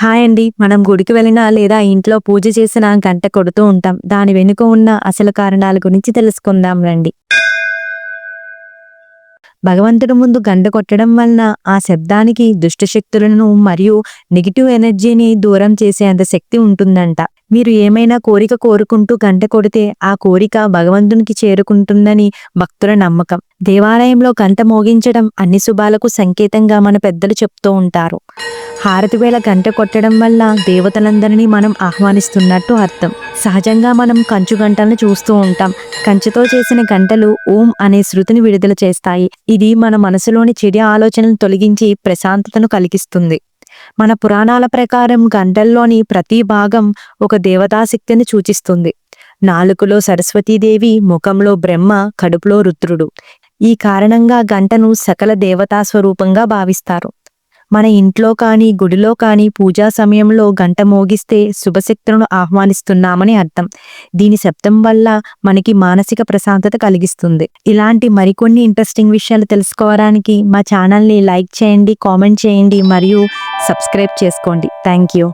Hi అండి. మనం గుడికి వెళ్ళినా లేదా ఇంట్లో పూజ చేసినా గంట కొడుతూ ఉంటాం. దాని వెనుక ఉన్న అసలు కారణాల గురించి తెలుసుకుందాం రండి. భగవంతుడి ముందు గంట కొట్టడం వలన ఆ శబ్దానికి దుష్ట శక్తులను మరియు నెగెటివ్ ఎనర్జీని దూరం చేసేంత శక్తి ఉంటుందంట. మీరు ఏమైనా కోరిక కోరుకుంటూ గంట కొడితే ఆ కోరిక భగవంతునికి చేరుకుంటుందని భక్తుల నమ్మకం. దేవాలయంలో గంట మోగించడం అన్ని శుభాలకు సంకేతంగా మన పెద్దలు చెప్తూ ఉంటారు. హారతి వేళ గంట కొట్టడం వల్ల దేవతలందరినీ మనం ఆహ్వానిస్తున్నట్టు అర్థం. సహజంగా మనం కంచు గంటలను చూస్తూ ఉంటాం. కంచుతో చేసిన గంటలు ఓం అనే శృతిని విడుదల చేస్తాయి. ఇది మన మనసులోని చెడు ఆలోచనలను తొలగించి ప్రశాంతతను కలిగిస్తుంది. మన పురాణాల ప్రకారం గంటల్లోని ప్రతి భాగం ఒక దేవతాశక్తిని సూచిస్తుంది. నాలుకలో సరస్వతీదేవి, ముఖంలో బ్రహ్మ, కడుపులో రుద్రుడు. ఈ కారణంగా గంటను సకల దేవతా స్వరూపంగా భావిస్తారు. మన ఇంట్లో కానీ గుడిలో కానీ పూజా సమయంలో గంట మోగిస్తే శుభశక్తులను ఆహ్వానిస్తున్నామని అర్థం. దీని శబ్దం వల్ల మనకి మానసిక ప్రశాంతత కలిగిస్తుంది. ఇలాంటి మరికొన్ని ఇంట్రెస్టింగ్ విషయాలు తెలుసుకోవడానికి మా ఛానల్ని లైక్ చేయండి, కామెంట్ చేయండి మరియు సబ్స్క్రైబ్ చేసుకోండి. Thank you.